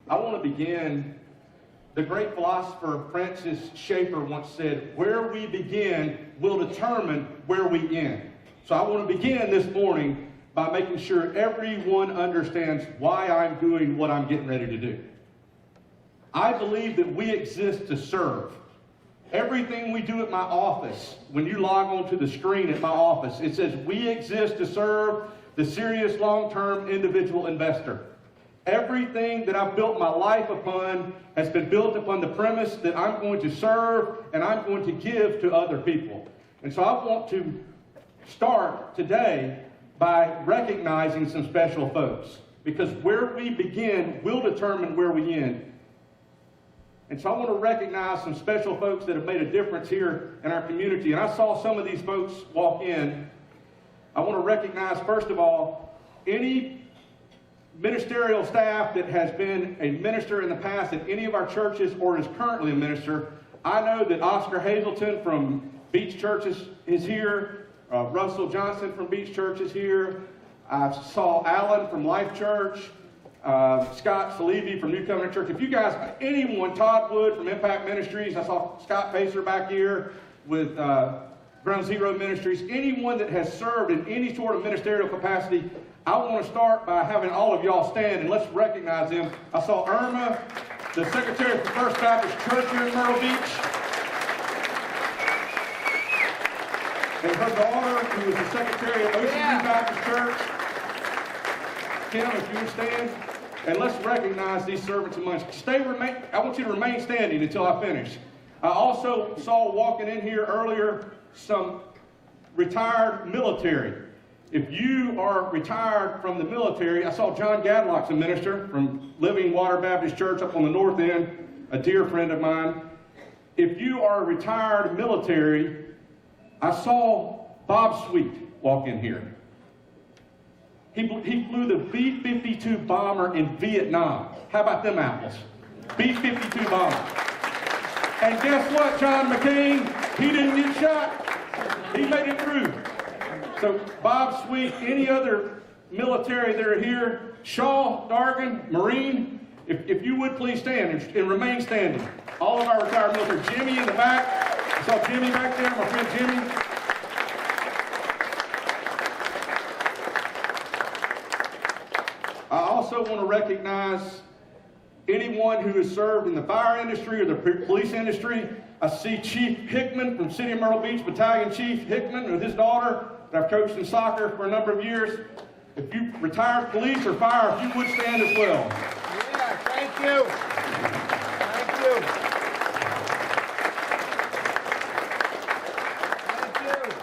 I want to begin. The great philosopher Francis Schaeffer once said, where we begin will determine where we end. So I want to begin this morning by making sure everyone understands why I'm doing what I'm getting ready to do. I believe that we exist to serve. Everything we do at my office, when you log onto the screen at my office, it says we exist to serve the serious long-term individual investor. Everything that I've built my life upon has been built upon the premise that I'm going to serve and I'm going to give to other people. And so I want to start today by recognizing some special folks, because where we begin will determine where we end. And so I want to recognize some special folks that have made a difference here in our community. And I saw some of these folks walk in. I want to recognize, first of all, any ministerial staff that has been a minister in the past at any of our churches or is currently a minister. I know that Oscar Hazelton from Beach Church is here. Russell Johnson from Beach Church is here. I saw Alan from Life Church. Scott Saleeby from New Covenant Church. If you guys, anyone, Todd Wood from Impact Ministries, I saw Scott Pacer back here with Ground Zero Ministries, anyone that has served in any sort of ministerial capacity, I want to start by having all of y'all stand and let's recognize them. I saw Irma, the secretary of the First Baptist Church here in Myrtle Beach, and her daughter, who is the secretary of Ocean View Baptist Church. Kim, if you would stand, and let's recognize these servants among us. I want you to remain standing until I finish. I also saw walking in here earlier some retired military. If you are retired from the military, I saw John Gadlock's a minister from Living Water Baptist Church up on the north end, a dear friend of mine. If you are a retired military, I saw Bob Sweet walk in here. He flew the B-52 bomber in Vietnam. How about them apples? B-52 bomber. And guess what, John McCain? He didn't get shot. He made it through. So Bob Sweet, any other military that are here, Shaw Dargan, Marine, if you would please stand and remain standing. All of our retired military. Jimmy in the back. I saw Jimmy back there, my friend Jimmy. I also want to recognize anyone who has served in the fire industry or the police industry. I see Chief Hickman from City of Myrtle Beach, Battalion Chief Hickman with his daughter that I've coached in soccer for a number of years. If you retired police or fire, if you would stand as well. Yeah, thank you. Thank you.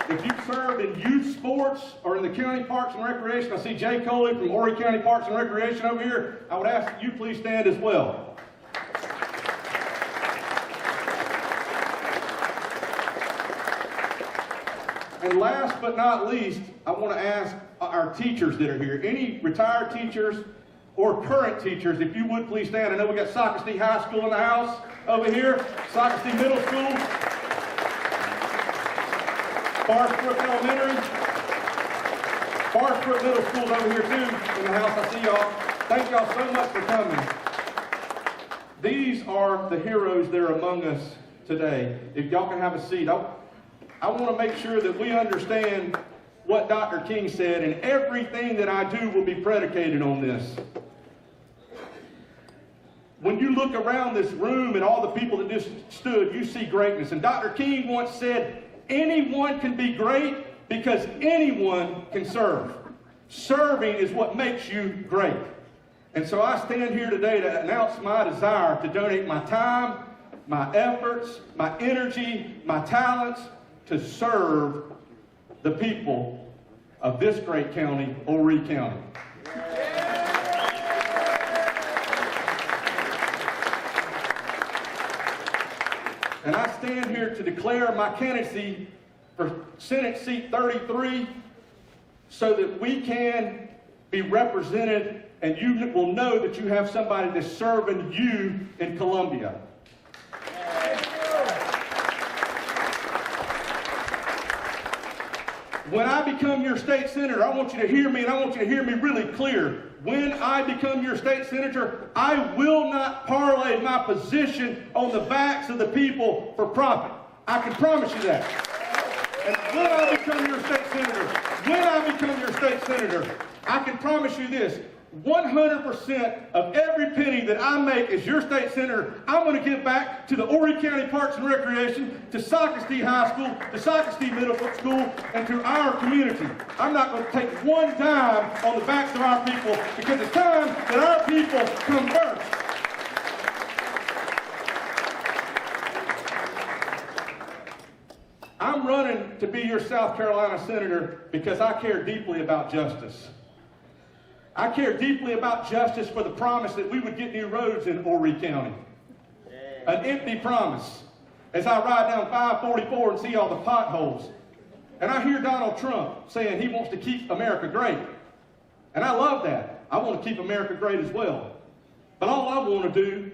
If you've served in youth sports or in the county parks and recreation, I see Jay Coley from Horry County Parks and Recreation over here. I would ask that you please stand as well. And last but not least, I want to ask our teachers that are here. Any retired teachers or current teachers, if you would please stand. I know we got Socastee High School in the house over here, Socastee Middle School, Forest Brook Elementary, Forest Brook Middle School's over here too in the house. I see y'all. Thank y'all so much for coming. These are the heroes that are among us today. If y'all can have a seat. I want to make sure that we understand what Dr. King said, and everything that I do will be predicated on this. When you look around this room and all the people that just stood, you see greatness. And Dr. King once said, anyone can be great because anyone can serve. Serving is what makes you great. And so I stand here today to announce my desire to donate my time, my efforts, my energy, my talents to serve the people of this great county, Horry County. And I stand here to declare my candidacy for Senate seat 33 so that we can be represented and you will know that you have somebody that's serving you in Columbia. When I become your state senator, I want you to hear me, and I want you to hear me really clear. When I become your state senator, I will not parlay my position on the backs of the people for profit. I can promise you that. And when I become your state senator, I can promise you this. 100% of every penny that I make as your state senator, I'm going to give back to the Horry County Parks and Recreation, to Santee High School, to Santee Middle School, and to our community. I'm not going to take one dime on the backs of our people, because it's time that our people come first. I'm running to be your South Carolina senator because I care deeply about justice. I care deeply about justice for the promise that we would get new roads in Horry County. An empty promise. As I ride down 544 and see all the potholes, and I hear Donald Trump saying he wants to keep America great. And I love that. I want to keep America great as well. But all I want to do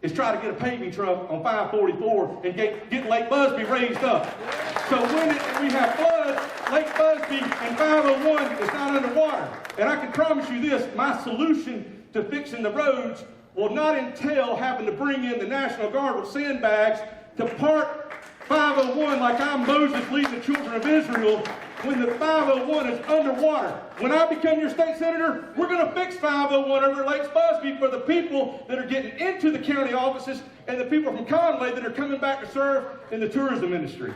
is try to get a paving truck on 544 and get Lake Busby raised up. So when we have floods, Lake Busby and 501 is not underwater. And I can promise you this, my solution to fixing the roads will not entail having to bring in the National Guard with sandbags to park 501 like I'm Moses leading the children of Israel when the 501 is underwater. When I become your state senator, we're going to fix 501 over Lake Busby for the people that are getting into the county offices and the people from Conway that are coming back to serve in the tourism industry.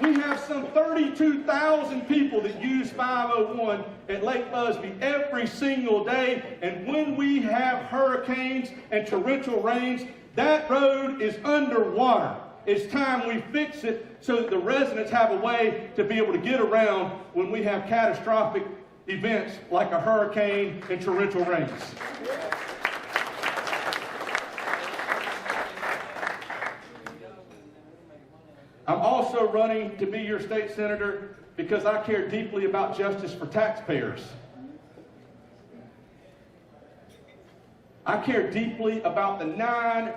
We have some 32,000 people that use 501 at Lake Busby every single day, and when we have hurricanes and torrential rains, that road is underwater. It's time we fix it so that the residents have a way to be able to get around when we have catastrophic events like a hurricane and torrential rains. I'm also running to be your state senator because I care deeply about justice for taxpayers. I care deeply about the $9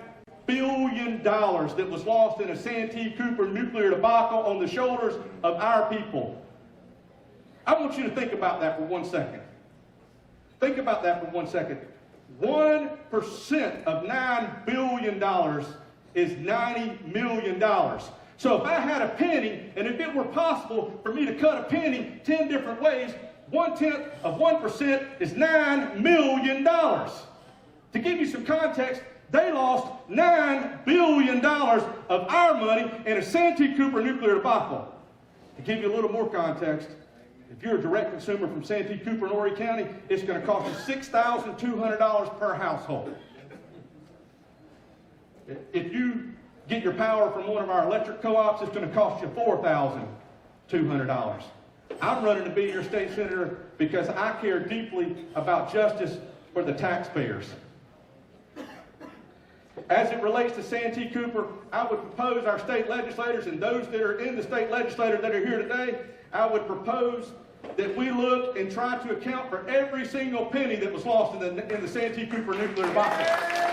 billion that was lost in a Santee Cooper nuclear debacle on the shoulders of our people. I want you to think about that for 1 second. Think about that for 1 second. 1% of $9 billion is $90 million. So if I had a penny, and if it were possible for me to cut a penny 10 different ways, 1/10 of 1% is $9 million. To give you some context, they lost $9 billion of our money in a Santee Cooper nuclear debacle. To give you a little more context, if you're a direct consumer from Santee Cooper in Horry County, it's going to cost you $6,200 per household. If you get your power from one of our electric co-ops, it's going to cost you $4,200. I'm running to be your state senator because I care deeply about justice for the taxpayers. As it relates to Santee Cooper, I would propose our state legislators and those that are in the state legislature that are here today, I would propose that we look and try to account for every single penny that was lost in the Santee Cooper nuclear debacle.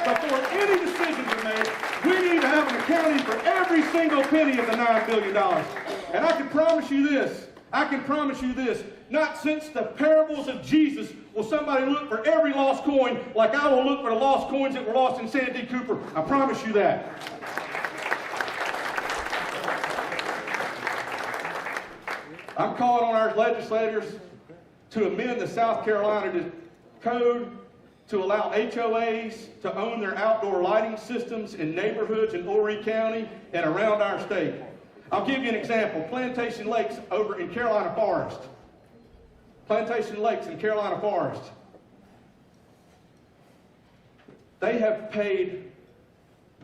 Before any decisions are made, we need to have an accounting for every single penny of the $9 billion. And I can promise you this, not since the parables of Jesus will somebody look for every lost coin like I will look for the lost coins that were lost in Santee Cooper. I promise you that. I'm calling on our legislators to amend the South Carolina Code to allow HOAs to own their outdoor lighting systems in neighborhoods in Horry County and around our state. I'll give you an example. Plantation Lakes over in Carolina Forest. Plantation Lakes in Carolina Forest. They have paid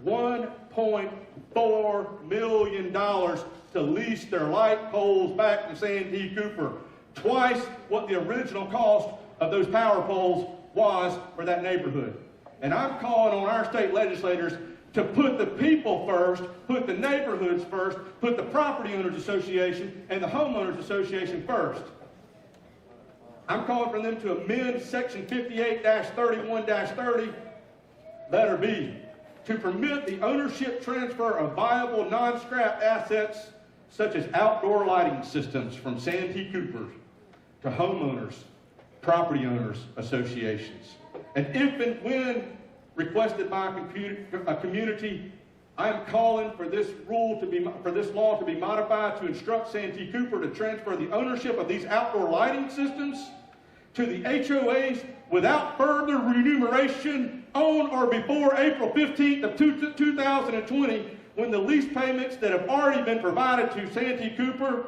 $1.4 million to lease their light poles back from Santee Cooper. Twice what the original cost of those power poles was for that neighborhood. And I'm calling on our state legislators to put the people first, put the neighborhoods first, put the property owners association and the homeowners association first. I'm calling for them to amend section 58-31-30, letter B, to permit the ownership transfer of viable non-scrap assets such as outdoor lighting systems from Santee Cooper to homeowners, property owners associations. And if and when requested by a community, I am calling for this law to be modified to instruct Santee Cooper to transfer the ownership of these outdoor lighting systems to the HOAs without further remuneration on or before April 15th of 2020, when the lease payments that have already been provided to Santee Cooper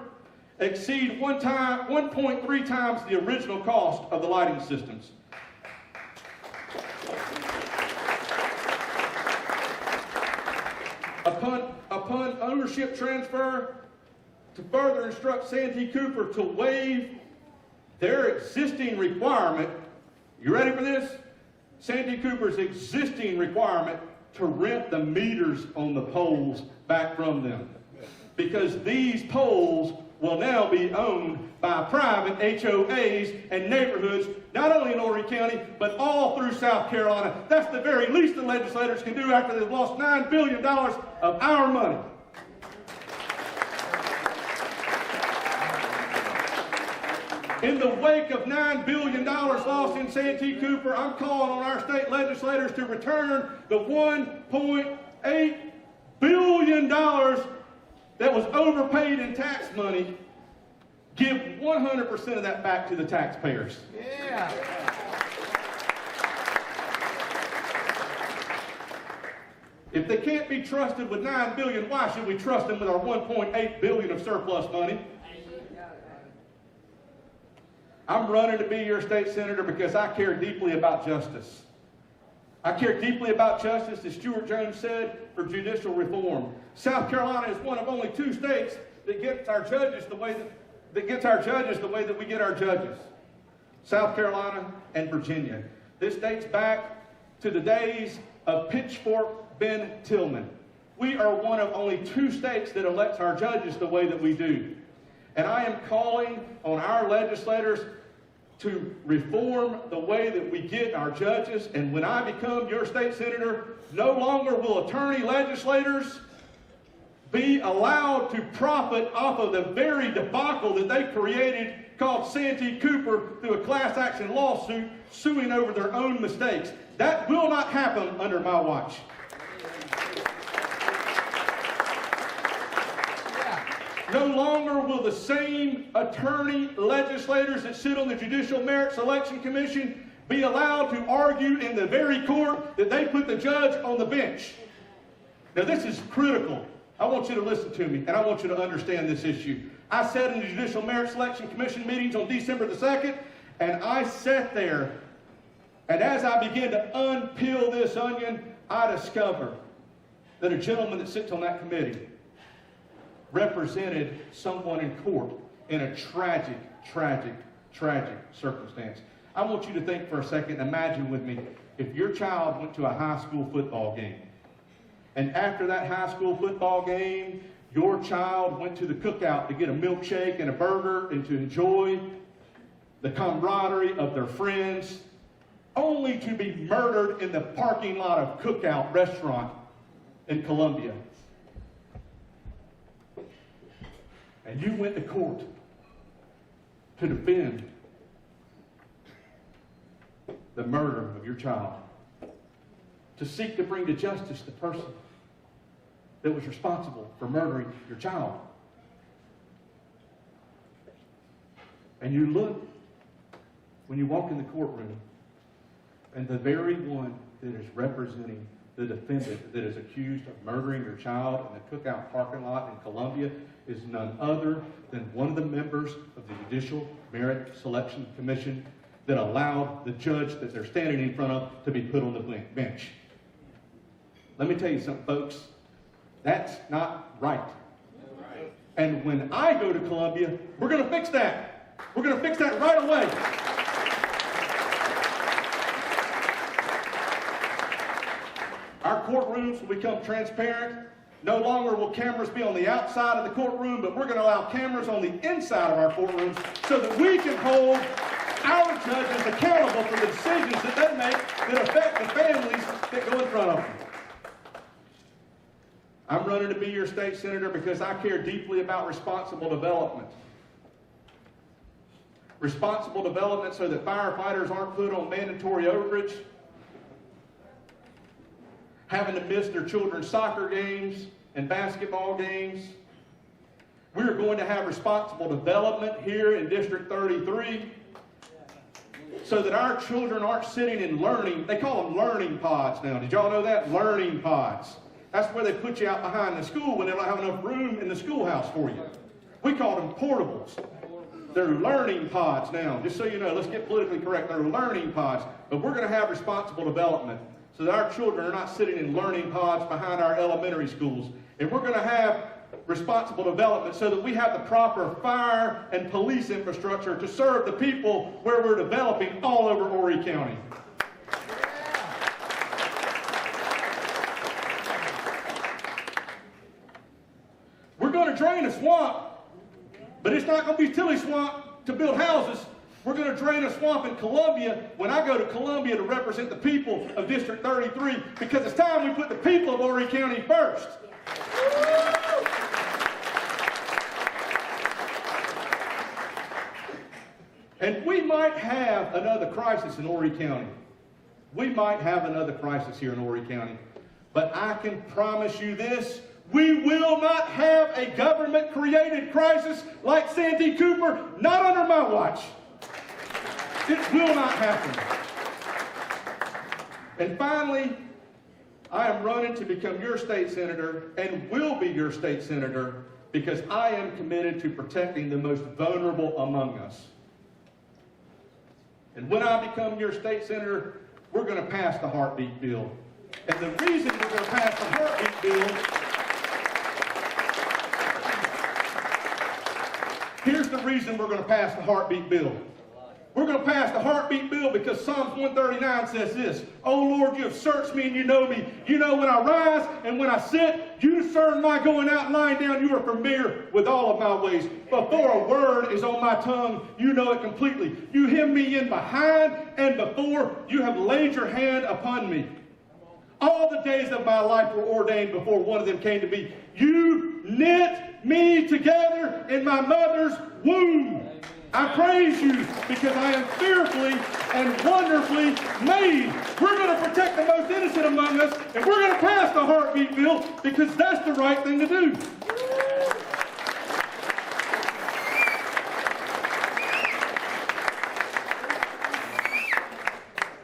exceed 1.3 times the original cost of the lighting systems. Upon ownership transfer, to further instruct Santee Cooper to waive their existing requirement, you ready for this? Santee Cooper's existing requirement to rent the meters on the poles back from them. Because these poles will now be owned by private HOAs and neighborhoods, not only in Horry County, but all through South Carolina. That's the very least the legislators can do after they've lost $9 billion of our money. In the wake of $9 billion lost in Santee Cooper, I'm calling on our state legislators to return the $1.8 billion that was overpaid in tax money. Give 100% of that back to the taxpayers. Yeah. If they can't be trusted with $9 billion, why should we trust them with our $1.8 billion of surplus money? I'm running to be your state senator because I care deeply about justice. I care deeply about justice, as Stuart Jones said, for judicial reform. South Carolina is one of only 2 states that gets our judges the way that we get our judges. South Carolina and Virginia. This dates back to the days of Pitchfork Ben Tillman. We are one of only 2 states that elects our judges the way that we do. And I am calling on our legislators to reform the way that we get our judges. And when I become your state senator, no longer will attorney legislators be allowed to profit off of the very debacle that they created called Santee Cooper through a class action lawsuit suing over their own mistakes. That will not happen under my watch. No longer will the same attorney legislators that sit on the Judicial Merit Selection Commission be allowed to argue in the very court that they put the judge on the bench. Now this is critical. I want you to listen to me, and I want you to understand this issue. I sat in the Judicial Merit Selection Commission meetings on December the 2nd, and I sat there, and as I began to unpeel this onion, I discovered that a gentleman that sits on that committee represented someone in court in a tragic circumstance. I want you to think for a second, imagine with me, if your child went to a high school football game, and after that high school football game, your child went to the cookout to get a milkshake and a burger and to enjoy the camaraderie of their friends, only to be murdered in the parking lot of Cookout Restaurant in Columbia. And you went to court to defend the murder of your child, to seek to bring to justice the person that was responsible for murdering your child. And you look, when you walk in the courtroom, and the very one that is representing the defendant that is accused of murdering your child in the Cookout parking lot in Columbia is none other than one of the members of the Judicial Merit Selection Commission that allowed the judge that they're standing in front of to be put on the bench. Let me tell you something, folks. That's not right. And when I go to Columbia, we're going to fix that. We're going to fix that right away. Our courtrooms will become transparent. No longer will cameras be on the outside of the courtroom, but we're going to allow cameras on the inside of our courtrooms so that we can hold our judges accountable for the decisions that they make that affect the families that go in front of them. I'm running to be your state senator because I care deeply about responsible development. Responsible development so that firefighters aren't put on mandatory overage, having to miss their children's soccer games and basketball games. We're going to have responsible development here in District 33 so that our children aren't sitting in learning, they call them learning pods now. Did y'all know that? Learning pods. That's where they put you out behind the school when they don't have enough room in the schoolhouse for you. We call them portables. They're learning pods now. Just so you know, let's get politically correct. They're learning pods. But we're going to have responsible development so that our children are not sitting in learning pods behind our elementary schools. And we're going to have responsible development so that we have the proper fire and police infrastructure to serve the people where we're developing all over Horry County. We're going to drain a swamp, but it's not going to be Tilly Swamp to build houses. We're going to drain a swamp in Columbia when I go to Columbia to represent the people of District 33, because it's time we put the people of Horry County first. And we might have another crisis in Horry County. We might have another crisis here in Horry County. But I can promise you this, we will not have a government-created crisis like Santee Cooper, not under my watch. It will not happen. And finally, I am running to become your state senator and will be your state senator because I am committed to protecting the most vulnerable among us. And when I become your state senator, we're going to pass the heartbeat bill. And the reason we're going to pass the heartbeat bill, here's the reason we're going to pass the heartbeat bill. We're going to pass the heartbeat bill because Psalms 139 says this, "O Lord, you have searched me and you know me. You know when I rise and when I sit. You discern my going out and lying down. You are familiar with all of my ways. Before a word is on my tongue, you know it completely. You hem me in behind and before. You have laid your hand upon me. All the days of my life were ordained before one of them came to be. You knit me together in my mother's womb. I praise you because I am fearfully and wonderfully made." We're going to protect the most innocent among us, and we're going to pass the heartbeat bill because that's the right thing to do.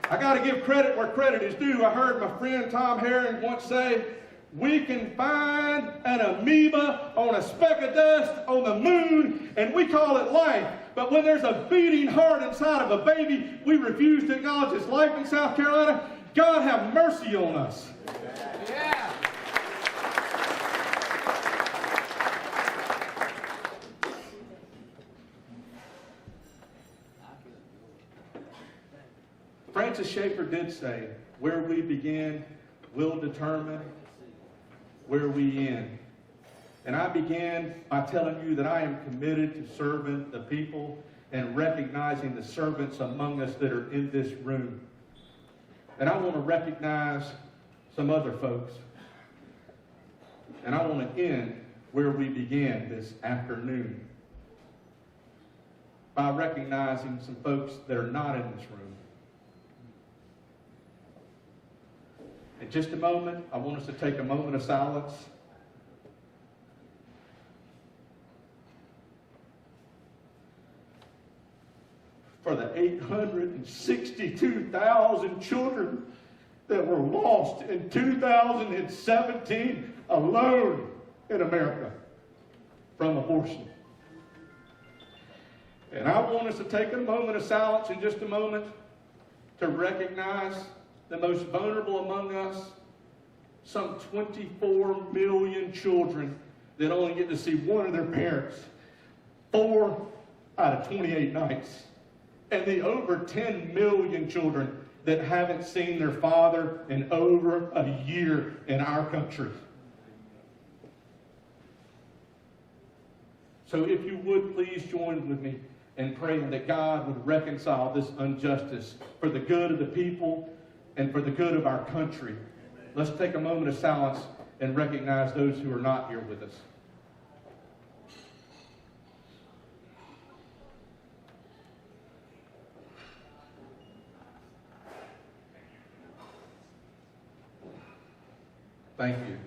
I got to give credit where credit is due. I heard my friend Tom Herring once say, "We can find an amoeba on a speck of dust on the moon, and we call it life. But when there's a beating heart inside of a baby, we refuse to acknowledge its life in South Carolina. God have mercy on us." Yeah. Francis Schaeffer did say, "Where we begin will determine where we end." And I began by telling you that I am committed to serving the people and recognizing the servants among us that are in this room. And I want to recognize some other folks. And I want to end where we began this afternoon by recognizing some folks that are not in this room. In just a moment, I want us to take a moment of silence. For the 862,000 children that were lost in 2017 alone in America from abortion. And I want us to take a moment of silence in just a moment to recognize the most vulnerable among us, some 24 million children that only get to see one of their parents 4 out of 28 nights. And the over 10 million children that haven't seen their father in over a year in our country. So if you would please join with me in praying that God would reconcile this injustice for the good of the people and for the good of our country. Let's take a moment of silence. and recognize those who are not here with us. Thank you.